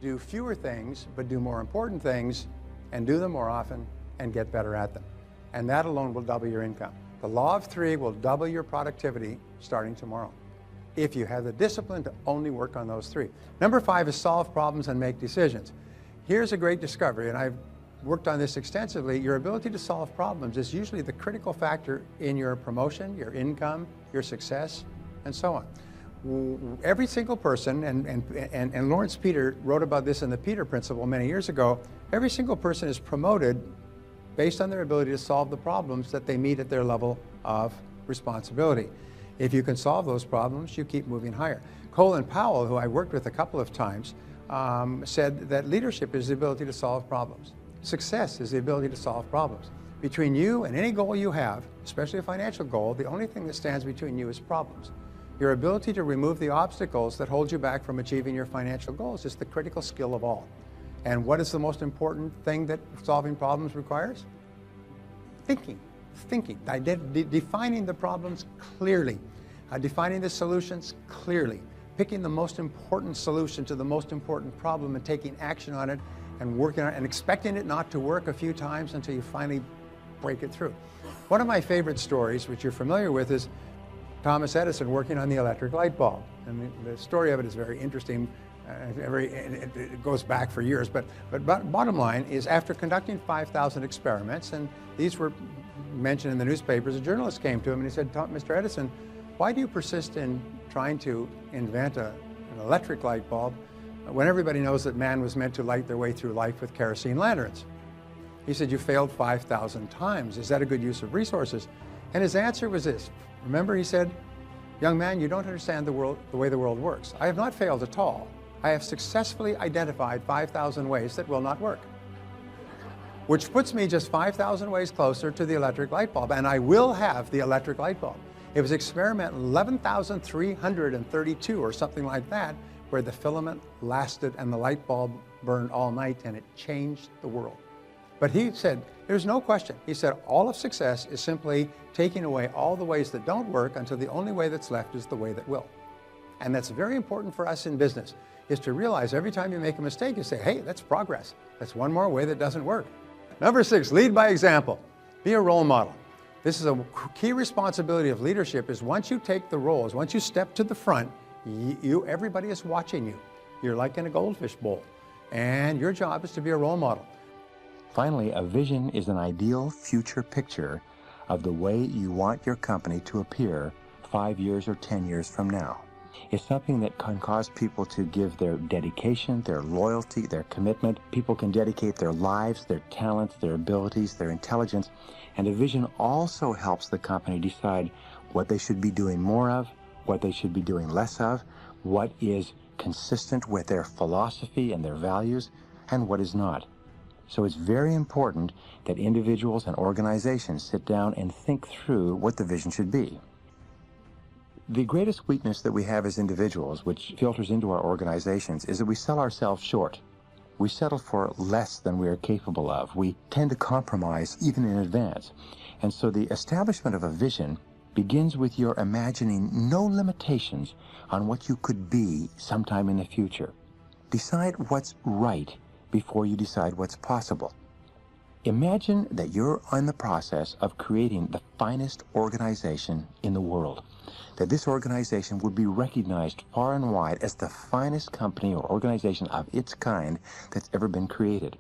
do fewer things, but do more important things, and do them more often, and get better at them. And that alone will double your income. The law of three will double your productivity starting tomorrow, if you have the discipline to only work on those three. Number 5 is solve problems and make decisions. Here's a great discovery, and I've worked on this extensively. Your ability to solve problems is usually the critical factor in your promotion, your income, your success, and so on. Every single person, and Lawrence Peter wrote about this in the Peter Principle many years ago, every single person is promoted based on their ability to solve the problems that they meet at their level of responsibility. If you can solve those problems, you keep moving higher. Colin Powell, who I worked with a couple of times, said that leadership is the ability to solve problems. Success is the ability to solve problems. Between you and any goal you have, especially a financial goal, the only thing that stands between you is problems. Your ability to remove the obstacles that hold you back from achieving your financial goals is the critical skill of all. And what is the most important thing that solving problems requires? Thinking. Defining the problems clearly, defining the solutions clearly, picking the most important solution to the most important problem and taking action on it and working on it and expecting it not to work a few times until you finally break it through. One of my favorite stories, which you're familiar with, is Thomas Edison working on the electric light bulb. And the story of it is very interesting. It goes back for years, but bottom line is, after conducting 5,000 experiments, and these were mentioned in the newspapers, a journalist came to him and he said, "Mr. Edison, why do you persist in trying to invent an electric light bulb when everybody knows that man was meant to light their way through life with kerosene lanterns?" He said, "You failed 5,000 times. Is that a good use of resources?" And his answer was this. Remember, he said, "Young man, you don't understand the way the world works. I have not failed at all. I have successfully identified 5,000 ways that will not work, which puts me just 5,000 ways closer to the electric light bulb, and I will have the electric light bulb." It was experiment 11,332 or something like that, where the filament lasted and the light bulb burned all night, and it changed the world. But he said, there's no question. He said, all of success is simply taking away all the ways that don't work until the only way that's left is the way that will. And that's very important for us in business, is to realize every time you make a mistake, you say, hey, that's progress. That's one more way that doesn't work. Number 6, lead by example. Be a role model. This is a key responsibility of leadership, is once you take the roles, once you step to the front, everybody is watching you. You're like in a goldfish bowl, and your job is to be a role model. Finally, a vision is an ideal future picture of the way you want your company to appear 5 years or 10 years from now. It's something that can cause people to give their dedication, their loyalty, their commitment. People can dedicate their lives, their talents, their abilities, their intelligence. And a vision also helps the company decide what they should be doing more of, what they should be doing less of, what is consistent with their philosophy and their values, and what is not. So it's very important that individuals and organizations sit down and think through what the vision should be. The greatest weakness that we have as individuals, which filters into our organizations, is that we sell ourselves short. We settle for less than we are capable of. We tend to compromise even in advance. And so the establishment of a vision begins with your imagining no limitations on what you could be sometime in the future. Decide what's right before you decide what's possible. Imagine that you're in the process of creating the finest organization in the world, that this organization would be recognized far and wide as the finest company or organization of its kind that's ever been created.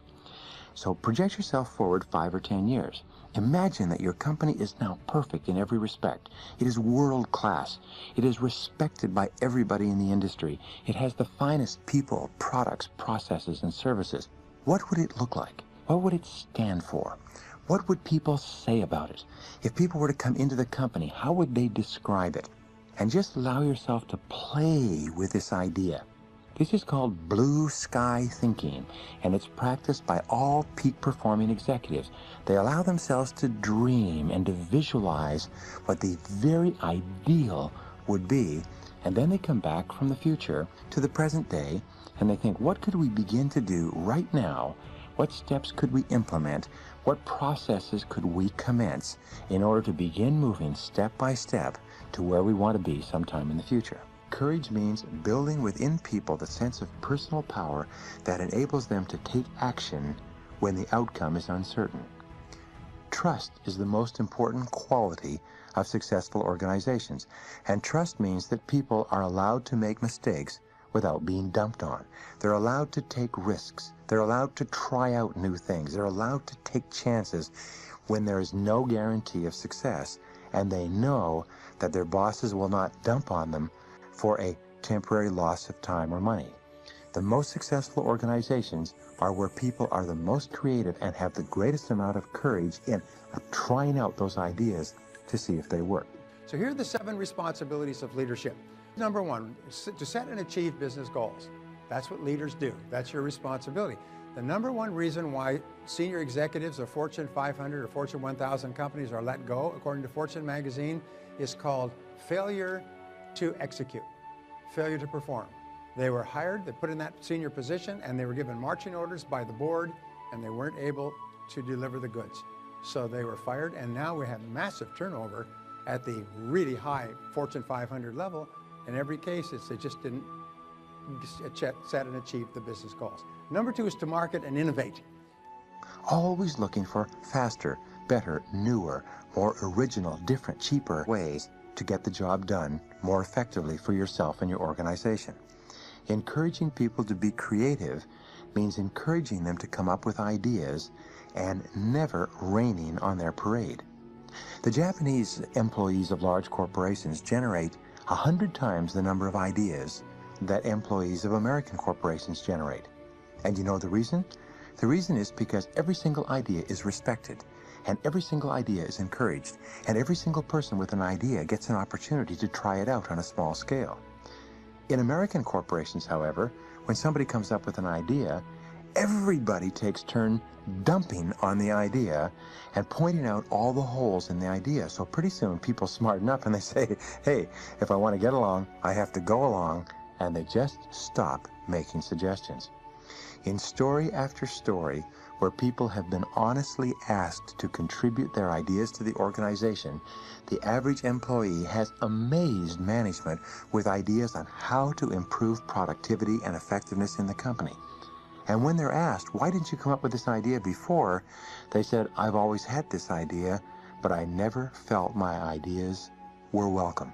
So project yourself forward 5 or 10 years. Imagine that your company is now perfect in every respect. It is world class. It is respected by everybody in the industry. It has the finest people, products, processes, and services. What would it look like? What would it stand for? What would people say about it? If people were to come into the company, how would they describe it? And just allow yourself to play with this idea. This is called blue sky thinking, and it's practiced by all peak performing executives. They allow themselves to dream and to visualize what the very ideal would be, and then they come back from the future to the present day, and they think, what could we begin to do right now? What steps could we implement? What processes could we commence in order to begin moving step by step to where we want to be sometime in the future? Courage means building within people the sense of personal power that enables them to take action when the outcome is uncertain. Trust is the most important quality of successful organizations, and trust means that people are allowed to make mistakes without being dumped on. They're allowed to take risks. They're allowed to try out new things. They're allowed to take chances when there is no guarantee of success, and they know that their bosses will not dump on them for a temporary loss of time or money. The most successful organizations are where people are the most creative and have the greatest amount of courage in trying out those ideas to see if they work. So here are the 7 responsibilities of leadership. Number 1, to set and achieve business goals. That's what leaders do. That's your responsibility. The number 1 reason why senior executives of Fortune 500 or Fortune 1000 companies are let go, according to Fortune magazine, is called failure to execute, failure to perform. They were hired, they put in that senior position, and they were given marching orders by the board, and they weren't able to deliver the goods. So they were fired, and now we have massive turnover at the really high Fortune 500 level. In every case, they just didn't set and achieve the business goals. Number 2 is to market and innovate. Always looking for faster, better, newer, more original, different, cheaper ways to get the job done more effectively for yourself and your organization. Encouraging people to be creative means encouraging them to come up with ideas and never raining on their parade. The Japanese employees of large corporations generate 100 times the number of ideas that employees of American corporations generate. And you know the reason? The reason is because every single idea is respected, and every single idea is encouraged, and every single person with an idea gets an opportunity to try it out on a small scale. In American corporations, however, when somebody comes up with an idea, everybody takes turn dumping on the idea and pointing out all the holes in the idea. So pretty soon people smarten up and they say, hey, if I want to get along, I have to go along, and they just stop making suggestions. In story after story, where people have been honestly asked to contribute their ideas to the organization, the average employee has amazed management with ideas on how to improve productivity and effectiveness in the company. And when they're asked, why didn't you come up with this idea before? They said, I've always had this idea, but I never felt my ideas were welcome.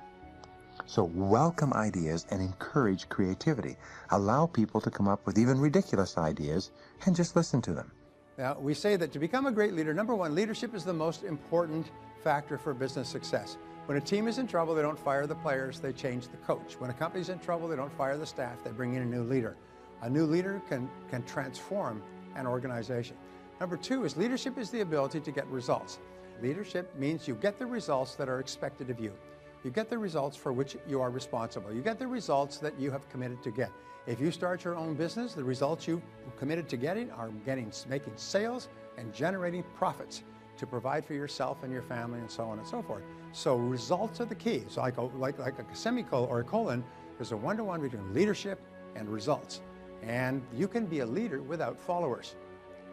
So welcome ideas and encourage creativity. Allow people to come up with even ridiculous ideas and just listen to them. Now, we say that to become a great leader, number 1, leadership is the most important factor for business success. When a team is in trouble, they don't fire the players, they change the coach. When a company's in trouble, they don't fire the staff, they bring in a new leader. A new leader can transform an organization. Number 2 is leadership is the ability to get results. Leadership means you get the results that are expected of you. You get the results for which you are responsible. You get the results that you have committed to get. If you start your own business, the results you committed to getting are making sales and generating profits to provide for yourself and your family and so on and so forth. So results are the key. So like a semicolon or a colon, there's a one-to-one between leadership and results. And you can be a leader without followers.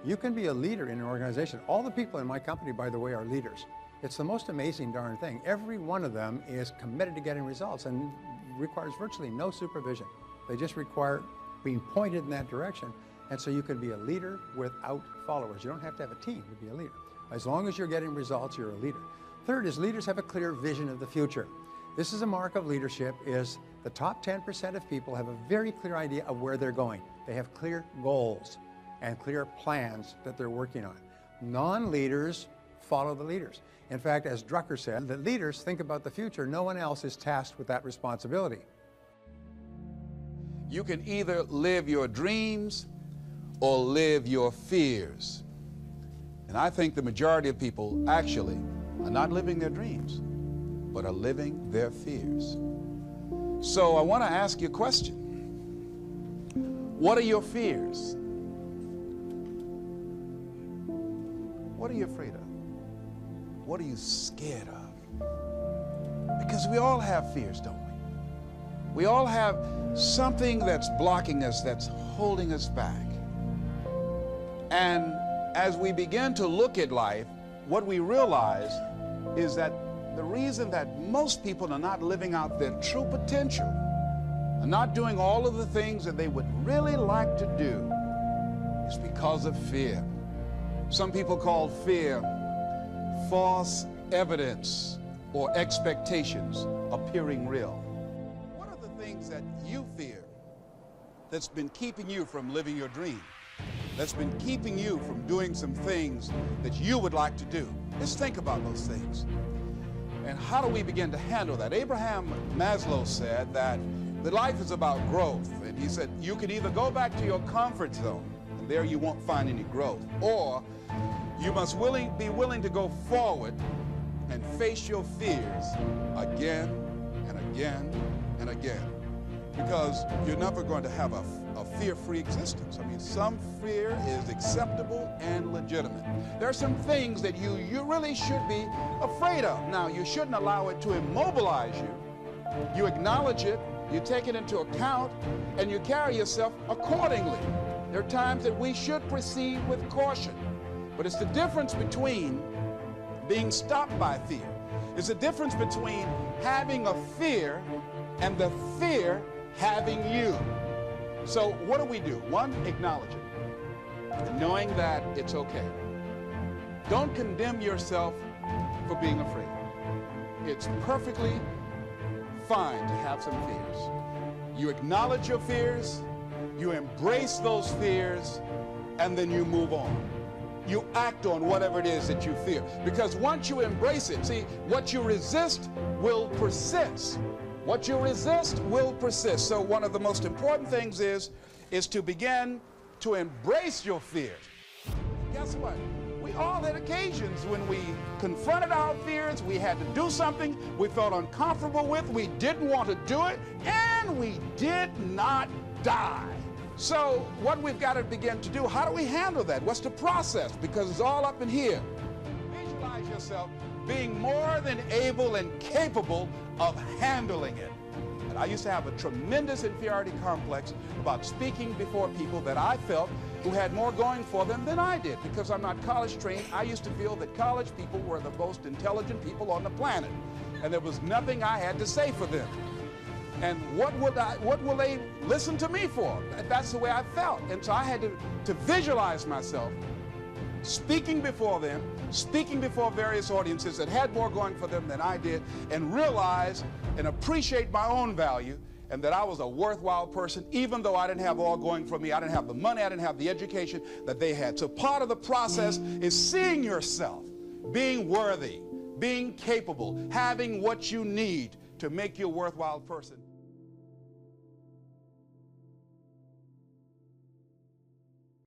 You can be a leader in an organization. All the people in my company, by the way, are leaders. It's the most amazing darn thing. Every one of them is committed to getting results and requires virtually no supervision. They just require being pointed in that direction. And so you can be a leader without followers. You don't have to have a team to be a leader. As long as you're getting results, you're a leader. Third is leaders have a clear vision of the future. This is a mark of leadership, is the top 10% of people have a very clear idea of where they're going. They have clear goals and clear plans that they're working on. Non-leaders follow the leaders. In fact, as Drucker said, that leaders think about the future. No one else is tasked with that responsibility. You can either live your dreams or live your fears. And I think the majority of people actually are not living their dreams, but are living their fears. So I want to ask you a question. What are your fears? What are you afraid of? What are you scared of? Because we all have fears, don't we? We all have something that's blocking us, that's holding us back. And as we begin to look at life, what we realize is that the reason that most people are not living out their true potential are not doing all of the things that they would really like to do, it's because of fear. Some people call fear false evidence or expectations appearing real. What are the things that you fear that's been keeping you from living your dream? That's been keeping you from doing some things that you would like to do? Just think about those things. And how do we begin to handle that? Abraham Maslow said that life is about growth. And he said you can either go back to your comfort zone, and there you won't find any growth, or you must be willing to go forward and face your fears again and again and again. Because you're never going to have a fear-free existence. I mean, some fear is acceptable and legitimate. There are some things that you really should be afraid of. Now, you shouldn't allow it to immobilize you. You acknowledge it, you take it into account, and you carry yourself accordingly. There are times that we should proceed with caution. But it's the difference between being stopped by fear. It's the difference between having a fear and the fear having you. So what do? One, acknowledge it, and knowing that it's okay. Don't condemn yourself for being afraid. It's perfectly fine to have some fears. You acknowledge your fears, you embrace those fears, and then you move on. You act on whatever it is that you fear. Because once you embrace it, see, what you resist will persist. What you resist will persist. So one of the most important things is to begin to embrace your fears. Guess what? We all had occasions when we confronted our fears, we had to do something we felt uncomfortable with, we didn't want to do it, and we did not die. So what we've got to begin to do, how do we handle that? What's the process? Because it's all up in here. Visualize yourself being more than able and capable of handling it. And I used to have a tremendous inferiority complex about speaking before people that I felt who had more going for them than I did. Because I'm not college trained, I used to feel that college people were the most intelligent people on the planet. And there was nothing I had to say for them. And what will they listen to me for? That's the way I felt. And so I had to visualize myself speaking before them, speaking before various audiences that had more going for them than I did, and realize and appreciate my own value, and that I was a worthwhile person, even though I didn't have all going for me. I didn't have the money, I didn't have the education that they had. So part of the process is seeing yourself, being worthy, being capable, having what you need to make you a worthwhile person.